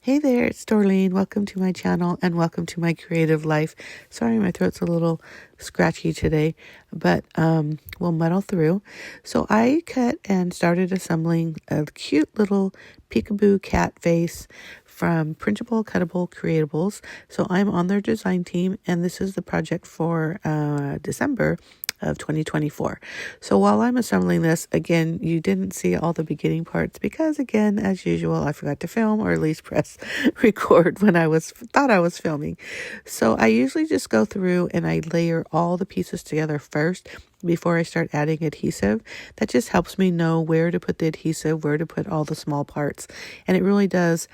Hey there, it's Dorleen. Welcome to my channel and welcome to my creative life. Sorry, my throat's a little scratchy today, but we'll muddle through. So I cut and started assembling a cute little Peekaboo cat face from Printable Cuttable Creatables. So I'm on their design team, and this is the project for December of 2024. So while I'm assembling this, again, you didn't see all the beginning parts because, again, as usual, I forgot to film, or at least press record when I thought I was filming. So I usually just go through and I layer all the pieces together first before I start adding adhesive. That just helps me know where to put the adhesive, where to put all the small parts. And it really does,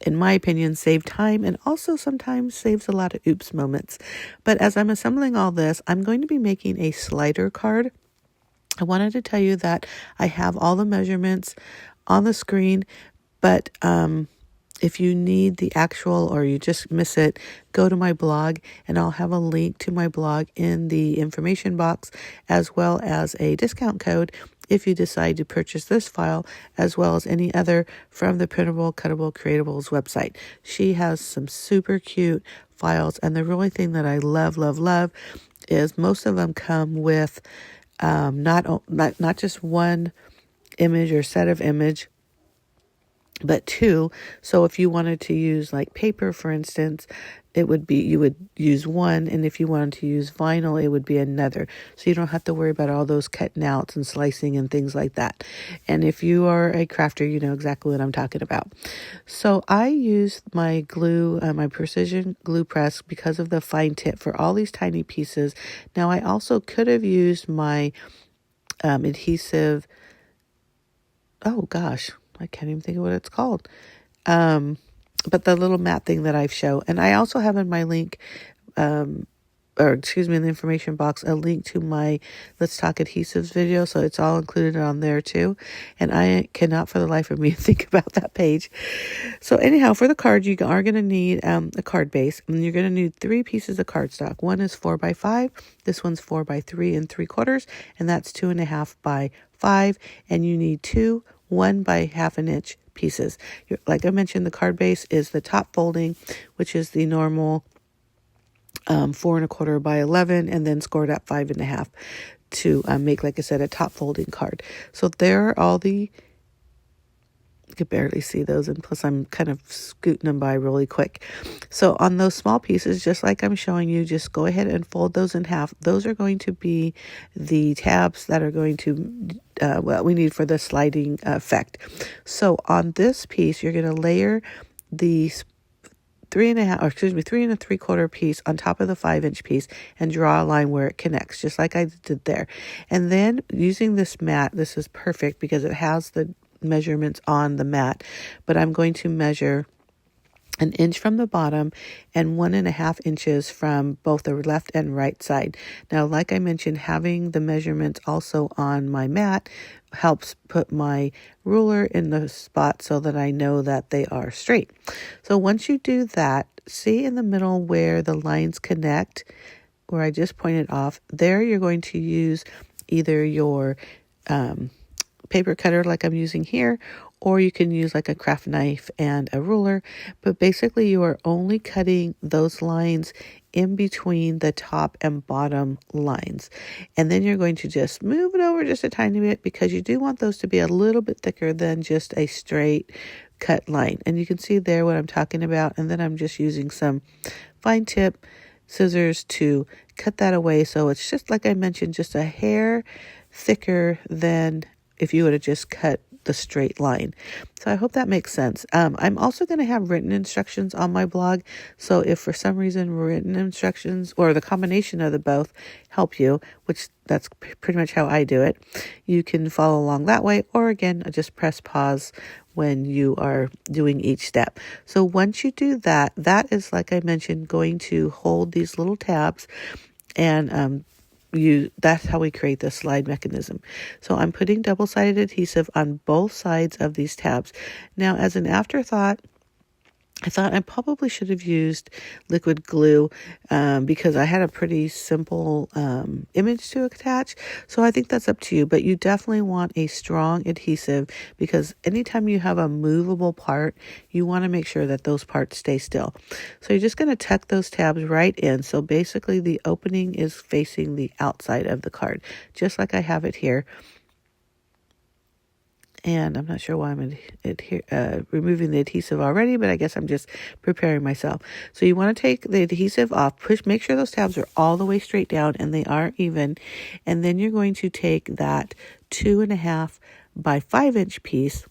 in my opinion, save time and also sometimes saves a lot of oops moments. But as I'm assembling all this, I'm going to be making a slider card. I wanted to tell you that I have all the measurements on the screen, but if you need the actual or you just miss it, go to my blog and I'll have a link to my blog in the information box, as well as a discount code if you decide to purchase this file, as well as any other from the Printable Cuttable Creatables website. She has some super cute files, and the really thing that I love is most of them come with not just one image or set of image, but two. So if you wanted to use like paper, for instance, it would be, you would use one, and if you wanted to use vinyl, it would be another. So you don't have to worry about all those cutting outs and slicing and things like that. And if you are a crafter, you know exactly what I'm talking about. So I use my glue, my precision glue press, because of the fine tip for all these tiny pieces. Now I also could have used my adhesive, oh gosh, I can't even think of what it's called. But the little mat thing that I've shown. And I also have in my link, in the information box, a link to my Let's Talk Adhesives video. So it's all included on there too. And I cannot for the life of me think about that page. So anyhow, for the card, you are going to need a card base. And you're going to need 3 pieces of cardstock. One is 4x5. This one's 4x3 3/4. And that's 2.5 by 5. And you need 2 1/2 inch pieces. Like I mentioned, the card base is the top folding, which is the normal 4 1/4 by 11, and then scored at 5.5 to make, like I said, a top folding card. So there are all the, you could barely see those, and plus I'm kind of scooting them by really quick. So on those small pieces, just like I'm showing you, just go ahead and fold those in half. Those are going to be the tabs that are going to what we need for the sliding effect. So on this piece, you're going to layer the 3 3/3 piece on top of the 5-inch piece and draw a line where it connects, just like I did there. And then using this mat, this is perfect because it has the measurements on the mat, but I'm going to measure 1 inch from the bottom and 1.5 inches from both the left and right side. Now, like I mentioned, having the measurements also on my mat helps put my ruler in the spot so that I know that they are straight. So once you do that, see in the middle where the lines connect, where I just pointed off, there you're going to use either your paper cutter like I'm using here, or you can use like a craft knife and a ruler. But basically you are only cutting those lines in between the top and bottom lines. And then you're going to just move it over just a tiny bit, because you do want those to be a little bit thicker than just a straight cut line. And you can see there what I'm talking about. And then I'm just using some fine tip scissors to cut that away. So it's just, like I mentioned, just a hair thicker than if you would have just cut the straight line. So I hope that makes sense. I'm also going to have written instructions on my blog. So if for some reason written instructions or the combination of the both help you, which that's pretty much how I do it, you can follow along that way. Or again, just press pause when you are doing each step. So once you do that, that is, like I mentioned, going to hold these little tabs, and that's how we create the slide mechanism. So I'm putting double-sided adhesive on both sides of these tabs. Now, as an afterthought, I thought I probably should have used liquid glue because I had a pretty simple image to attach. So I think that's up to you, but you definitely want a strong adhesive because anytime you have a movable part, you want to make sure that those parts stay still. So you're just going to tuck those tabs right in. So basically the opening is facing the outside of the card, just like I have it here. And I'm not sure why I'm removing the adhesive already, but I guess I'm just preparing myself. So you want to take the adhesive off, make sure those tabs are all the way straight down and they are even. And then you're going to take that 2.5 by 5 inch piece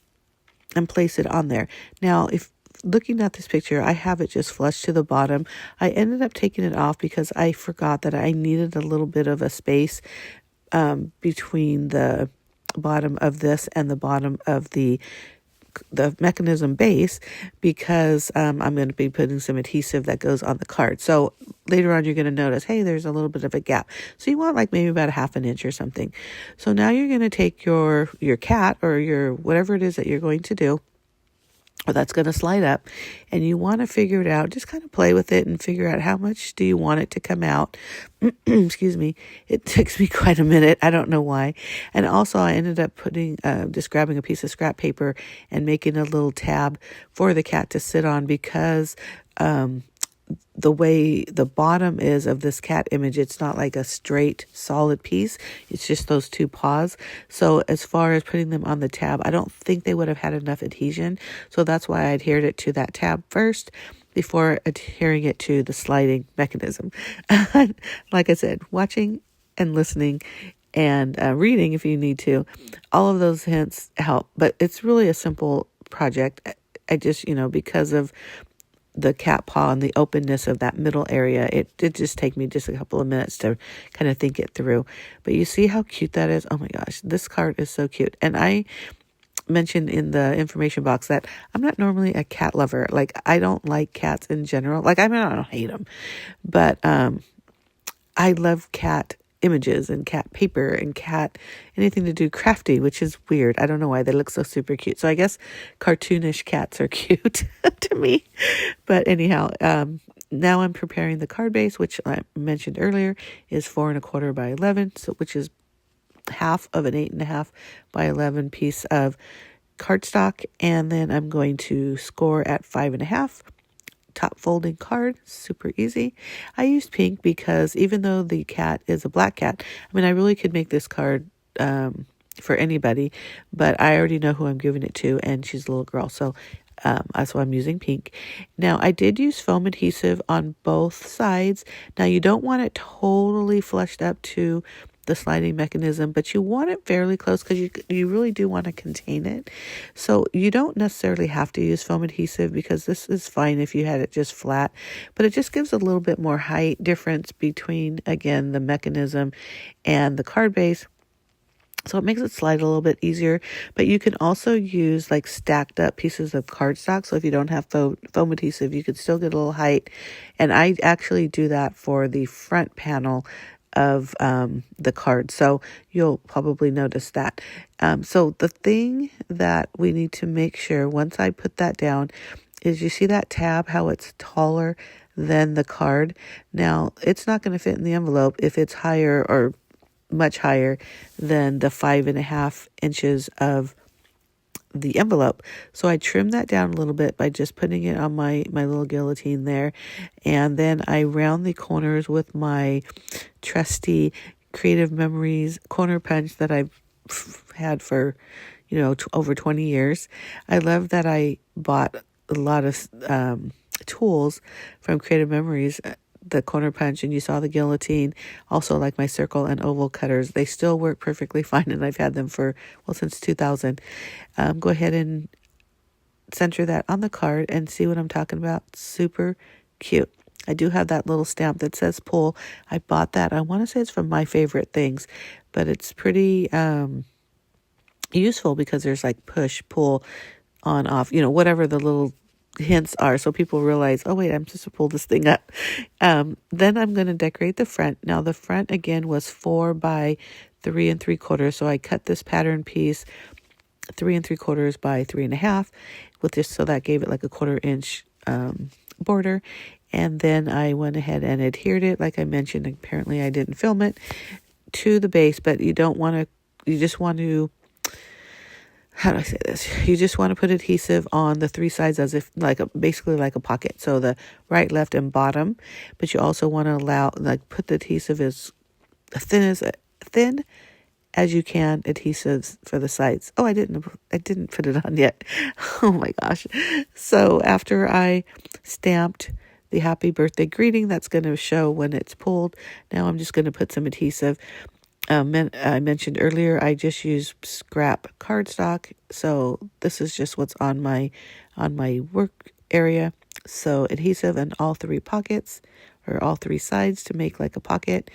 and place it on there. Now, if looking at this picture, I have it just flush to the bottom. I ended up taking it off because I forgot that I needed a little bit of a space between the bottom of this and the bottom of the mechanism base because I'm going to be putting some adhesive that goes on the card. So later on you're going to notice, hey, there's a little bit of a gap. So you want like maybe about 1/2 inch or something. So now you're going to take your cat or your whatever it is that you're going to do, or that's going to slide up, and you want to figure it out. Just kind of play with it and figure out how much do you want it to come out. Excuse me. It takes me quite a minute. I don't know why. And also I ended up just grabbing a piece of scrap paper and making a little tab for the cat to sit on because the way the bottom is of this cat image, it's not like a straight solid piece. It's just those two paws. So as far as putting them on the tab, I don't think they would have had enough adhesion. So that's why I adhered it to that tab first before adhering it to the sliding mechanism. Like I said, watching and listening and reading if you need to, all of those hints help. But it's really a simple project. I just, because of the cat paw and the openness of that middle area, it did just take me just a couple of minutes to kind of think it through. But you see how cute that is? Oh my gosh, this card is so cute. And I mentioned in the information box that I'm not normally a cat lover. Like, I don't like cats in general. Like, I don't hate them, but I love cat images and cat paper and cat anything to do crafty, which is weird. I don't know why they look so super cute. So I guess cartoonish cats are cute to me. But anyhow, now I'm preparing the card base, which I mentioned earlier is 4.25 by 11, so which is half of an 8.5 by 11 piece of cardstock, and then I'm going to score at 5.5. Top folding card, super easy. I used pink because even though the cat is a black cat, I really could make this card for anybody, but I already know who I'm giving it to, and she's a little girl, so that's why I'm using pink. Now, I did use foam adhesive on both sides. Now, you don't want it totally flushed up to the sliding mechanism, but you want it fairly close because you really do want to contain it. So you don't necessarily have to use foam adhesive because this is fine if you had it just flat, but it just gives a little bit more height difference between, again, the mechanism and the card base. So it makes it slide a little bit easier, but you can also use like stacked up pieces of cardstock. So if you don't have foam adhesive, you can still get a little height. And I actually do that for the front panel of the card. So you'll probably notice that. So the thing that we need to make sure once I put that down is you see that tab, how it's taller than the card. Now it's not going to fit in the envelope if it's higher or much higher than the 5.5 inches of the envelope. So I trimmed that down a little bit by just putting it on my little guillotine there. And then I round the corners with my trusty Creative Memories corner punch that I've had for, over 20 years. I love that I bought a lot of tools from Creative Memories, the corner punch, and you saw the guillotine, also like my circle and oval cutters. They still work perfectly fine, and I've had them since 2000. Go ahead and center that on the card and see what I'm talking about. Super cute. I do have that little stamp that says pull. I bought that. I want to say it's from My Favorite Things, but it's pretty useful because there's like push, pull, on, off, whatever the little hints are, so people realize, oh wait, I'm supposed to pull this thing up. Then I'm going to decorate the front. Now the front again was 4 by 3 3/4, so I cut this pattern piece 3 3/4 by 3.5 with this, so that gave it like a 1/4 inch border. And then I went ahead and adhered it. Like I mentioned, apparently I didn't film it, to the base, but you don't want to, you just want to, how do I say this? You just want to put adhesive on the three sides as if basically like a pocket. So the right, left, and bottom. But you also want to put the adhesive as thin as you can, adhesives for the sides. Oh, I didn't put it on yet. Oh my gosh. So after I stamped the happy birthday greeting, that's going to show when it's pulled. Now I'm just going to put some adhesive. I mentioned earlier, I just use scrap cardstock. So this is just what's on my work area. So adhesive in all three pockets, or all three sides, to make like a pocket.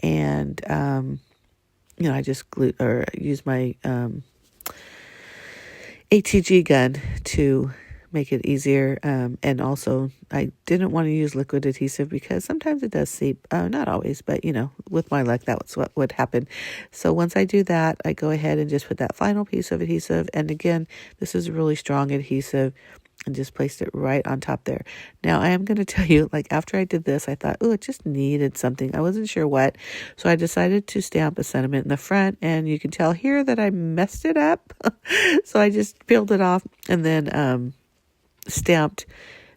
And, I just use my ATG gun to make it easier. And also, I didn't want to use liquid adhesive because sometimes it does seep. Not always, but with my luck, that's what would happen. So once I do that, I go ahead and just put that final piece of adhesive. And again, this is really strong adhesive, and just placed it right on top there. Now, I am going to tell you, after I did this, I thought, oh, it just needed something. I wasn't sure what. So I decided to stamp a sentiment in the front, and you can tell here that I messed it up. So I just peeled it off and then stamped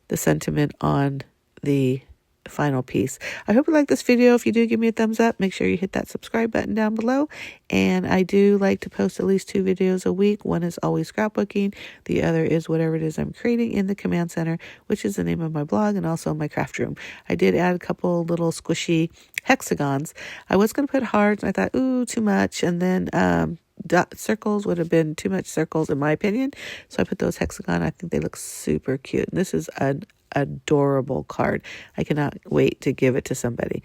the sentiment on the final piece. I hope you like this video. If you do, give me a thumbs up. Make sure you hit that subscribe button down below. And I do like to post at least 2 videos a week. One is always scrapbooking. The other is whatever it is I'm creating in the command center, which is the name of my blog, and also my craft room. I did add a couple little squishy hexagons. I was going to put hearts, and I thought, ooh, too much. And then circles would have been too much circles in my opinion. So I put those hexagon. I think they look super cute. And this is an adorable card. I cannot wait to give it to somebody.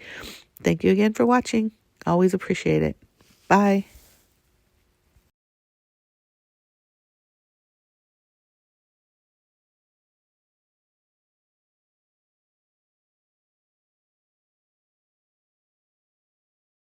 Thank you again for watching. Always appreciate it. Bye.